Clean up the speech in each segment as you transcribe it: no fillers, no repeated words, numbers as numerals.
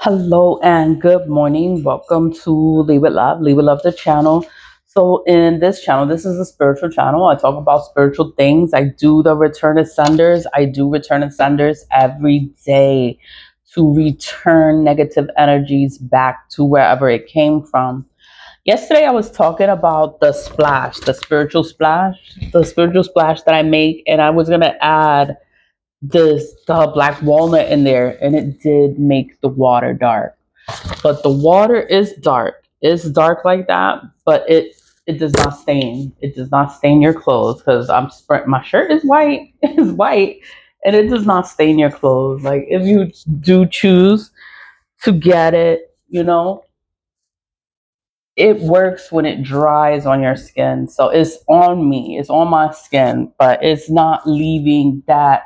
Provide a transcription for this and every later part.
Hello and good morning. Welcome to Leave It Love, Leave It Love the channel. So in this channel, this is a spiritual channel. I talk about spiritual things. I do the return ascenders. I do return ascenders every day to return negative energies back to wherever it came from. Yesterday I was talking about the splash, the spiritual splash that I make, and I was gonna add the black walnut in there, and it did make the water dark. But the water is dark. It's dark like that, but it does not stain. It does not stain your clothes because my shirt is white. It's white, and it does not stain your clothes. Like if you do choose to get it, it works when it dries on your skin. So it's on me, it's on my skin, but it's not leaving that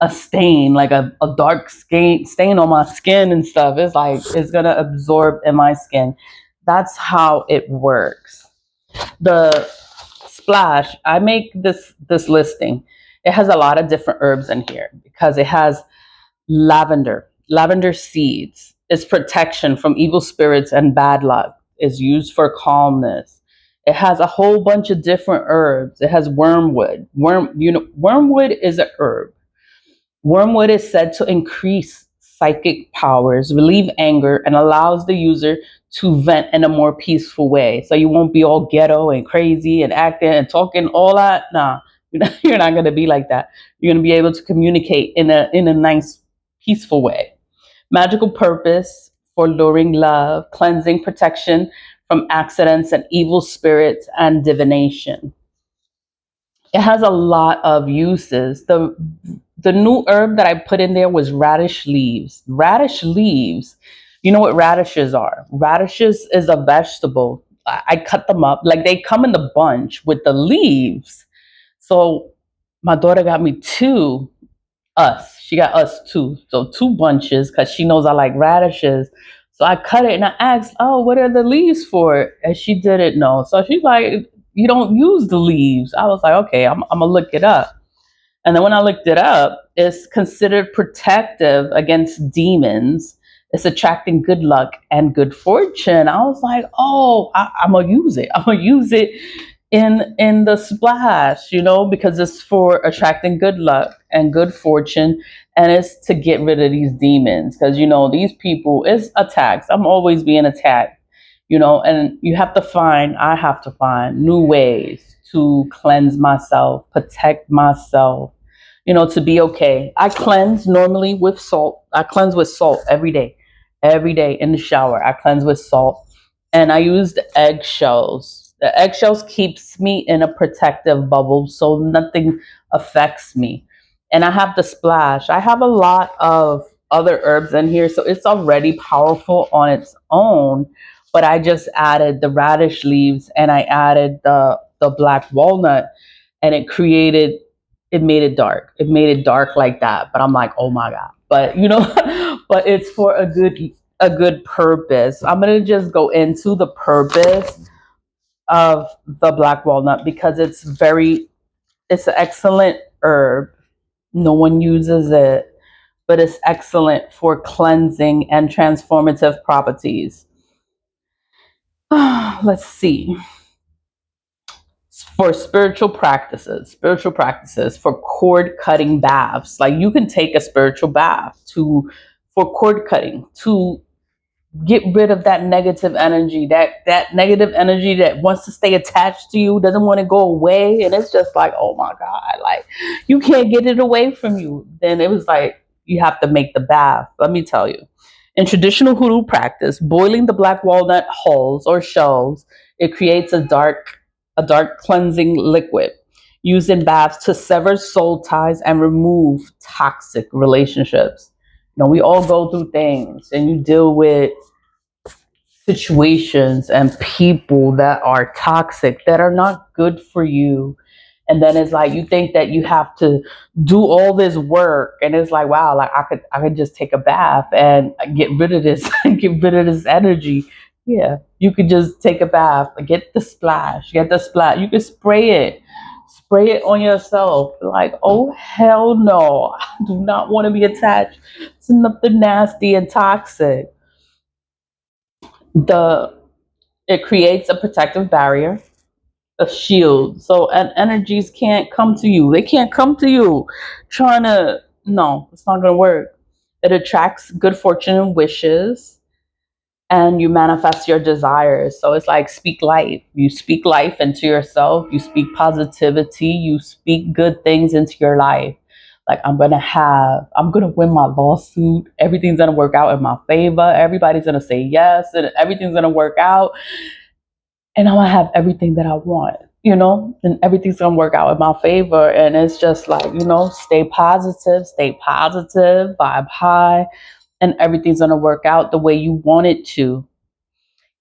a stain, like a dark stain on my skin and stuff. It's like it's gonna absorb in my skin. That's how it works. The splash, I make this listing. It has a lot of different herbs in here because it has lavender seeds. It's protection from evil spirits and bad luck. It's used for calmness. It has a whole bunch of different herbs. It has wormwood. Wormwood is a herb. Wormwood is said to increase psychic powers, relieve anger, and allows the user to vent in a more peaceful way. So you won't be all ghetto and crazy and acting and talking all that. Nah, you're not going to be like that. You're going to be able to communicate in a nice, peaceful way. Magical purpose for luring love, cleansing, protection from accidents and evil spirits, and divination. It has a lot of uses. The new herb that I put in there was radish leaves. Radish leaves, you know what radishes are? Radishes is a vegetable. I cut them up like they come in the bunch with the leaves. So my daughter got me two. Us. She got us two. So two bunches because she knows I like radishes. So I cut it and I asked, "Oh, what are the leaves for?" And she didn't know. So she's like, "You don't use the leaves." I was like, "Okay, I'm gonna look it up." And then when I looked it up, it's considered protective against demons. It's attracting good luck and good fortune. I was like, "Oh, I'm gonna use it. I'm gonna use it in the splash, because it's for attracting good luck and good fortune, and it's to get rid of these demons because these people is attacks. I'm always being attacked, and I have to find new ways to cleanse myself, protect myself, to be okay. I cleanse normally with salt. I cleanse with salt every day. Every day in the shower, I cleanse with salt. And I use the eggshells. The eggshells keeps me in a protective bubble so nothing affects me. And I have the splash. I have a lot of other herbs in here, so it's already powerful on its own. But I just added the radish leaves and I added the black walnut, and it made it dark. It made it dark like that. But I'm like, oh my God. But but it's for a good purpose. I'm gonna just go into the purpose of the black walnut because it's an excellent herb. No one uses it, but it's excellent for cleansing and transformative properties. Let's see. For spiritual practices for cord cutting baths. Like you can take a spiritual bath for cord cutting to get rid of that negative energy, that negative energy that wants to stay attached to you, doesn't want to go away, and it's just like, oh my God, like you can't get it away from you. Then it was like you have to make the bath. Let me tell you. In traditional hoodoo practice, boiling the black walnut hulls or shells, it creates a dark cleansing liquid used in baths to sever soul ties and remove toxic relationships. We all go through things and you deal with situations and people that are toxic, that are not good for you. And then it's like you think that you have to do all this work, and it's like, wow, like I could just take a bath and get rid of this get rid of this energy. Yeah, you could just take a bath, get the splash, you could spray it on yourself. Like, oh hell no, I do not want to be attached to nothing nasty and toxic. The It creates a protective barrier, a shield, so energies can't come to you. They can't come to you trying to. No, it's not going to work. It attracts good fortune and wishes, and you manifest your desires. So it's like speak life. You speak life into yourself. You speak positivity. You speak good things into your life. Like, I'm gonna win my lawsuit. Everything's gonna work out in my favor. Everybody's gonna say yes, and everything's gonna work out. And I'm gonna have everything that I want, and everything's gonna work out in my favor. And it's just like, stay positive, vibe high, and everything's gonna work out the way you want it to.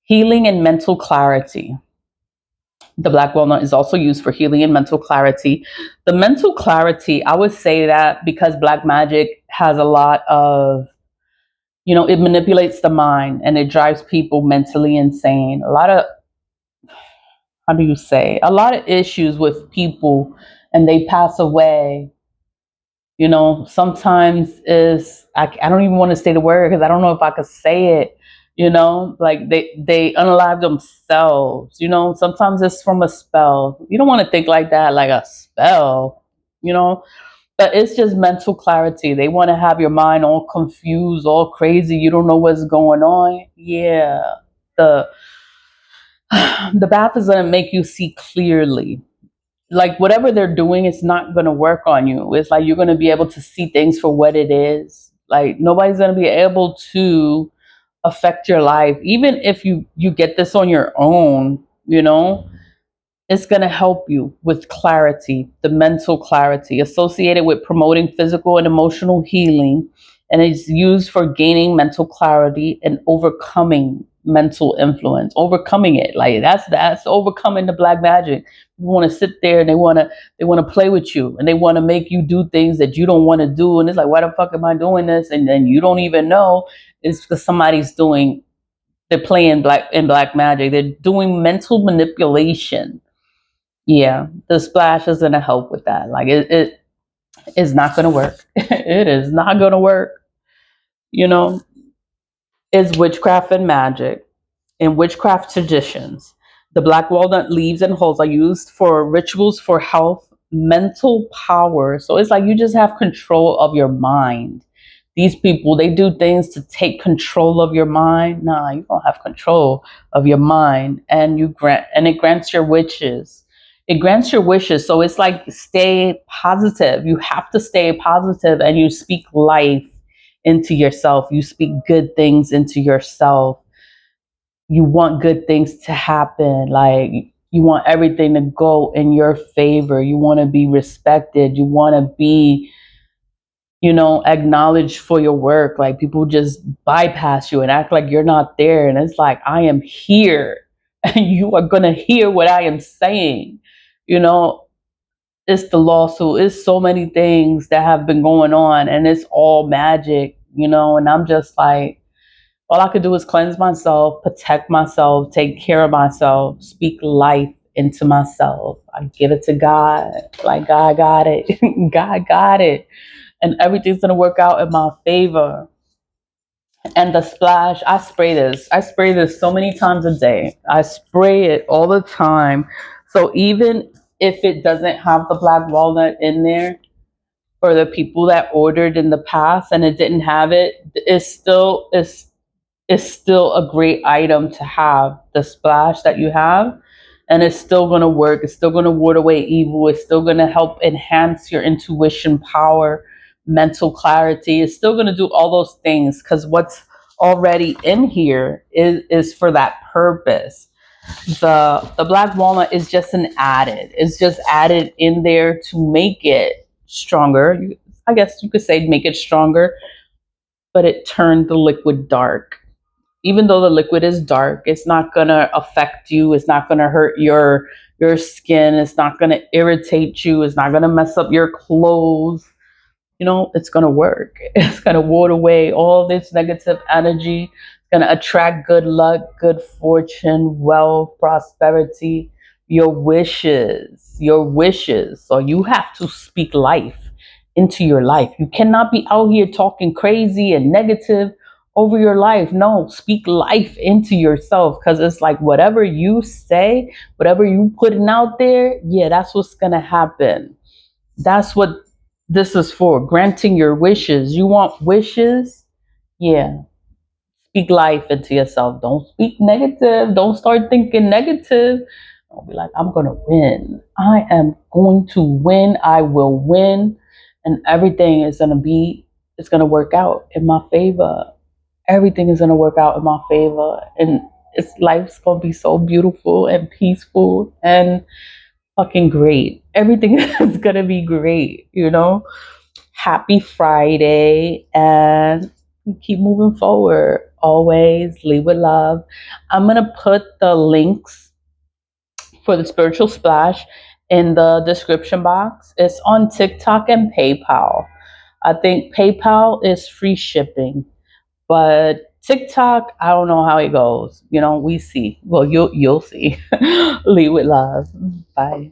Healing and mental clarity. The black walnut is also used for healing and mental clarity. The mental clarity, I would say that because black magic has a lot of, it manipulates the mind and it drives people mentally insane. A lot of, how do you say, a lot of issues with people, and they pass away. Sometimes is, I don't even want to say the word because I don't know if I could say it. Like they unalive themselves. Sometimes it's from a spell. You don't want to think like that, like a spell. You know, but it's just mental clarity. They want to have your mind all confused, all crazy. You don't know what's going on. Yeah, the the bath is gonna make you see clearly. Like whatever they're doing, it's not going to work on you. It's like you're going to be able to see things for what it is. Like nobody's going to be able to affect your life, even if you get this on your own. It's going to help you with clarity, the mental clarity associated with promoting physical and emotional healing. And it's used for gaining mental clarity and overcoming mental influence, overcoming it. Like that's overcoming the black magic. You want to sit there and they want to play with you, and they want to make you do things that you don't want to do. And it's like, why the fuck am I doing this? And then you don't even know it's because they're playing black magic. They're doing mental manipulation. Yeah, the splash is going to help with that. Like it is not going to work. It is not going to work. You know, is witchcraft and magic. In witchcraft traditions, the black walnut leaves and hulls are used for rituals for health, mental power. So it's like you just have control of your mind. These people, they do things to take control of your mind. Nah, you don't have control of your mind, and it grants your wishes. It grants your wishes. So it's like stay positive. You have to stay positive, and you speak life into yourself. You speak good things into yourself. You want good things to happen. Like you want everything to go in your favor. You want to be respected. You want to be, acknowledged for your work. Like people just bypass you and act like you're not there. And it's like, I am here and you are going to hear what I am saying. You know, it's the lawsuit. It's so many things that have been going on, and it's all magic, and I'm just like, all I could do is cleanse myself, protect myself, take care of myself, speak life into myself. I give it to God. Like, God got it. God got it. And everything's going to work out in my favor. And the splash, I spray this. I spray this so many times a day. I spray it all the time. So even if it doesn't have the black walnut in there, for the people that ordered in the past and it didn't have it, it's still a great item to have, the splash that you have, and it's still going to work. It's still going to ward away evil. It's still going to help enhance your intuition power, mental clarity. It's still going to do all those things because what's already in here is for that purpose. The black walnut is just an added. It's just added in there to make it stronger. I guess you could say make it stronger, but it turned the liquid dark. Even though the liquid is dark, it's not gonna affect you. It's not gonna hurt your skin. It's not gonna irritate you. It's not gonna mess up your clothes. It's gonna work. It's gonna ward away all this negative energy. It's gonna attract good luck, good fortune, wealth, prosperity, your wishes, your wishes. So you have to speak life into your life. You cannot be out here talking crazy and negative over your life. No, speak life into yourself, because it's like whatever you say, whatever you putting out there, yeah, that's what's gonna happen. That's what this is for. Granting your wishes. You want wishes? Yeah. Speak life into yourself. Don't speak negative. Don't start thinking negative. Don't be like, I'm gonna win. I am going to win. I will win. And everything is gonna be, it's gonna work out in my favor. Everything is gonna work out in my favor. And it's life's gonna be so beautiful and peaceful and fucking great. Everything is gonna be great, you know? Happy Friday, and keep moving forward. Always lead with love. I'm gonna put the links for the Spiritual Splash in the description box. It's on TikTok and PayPal. I think PayPal is free shipping, but TikTok, I don't know how it goes. You know, we see. Well, you'll see. Lead with love. Bye.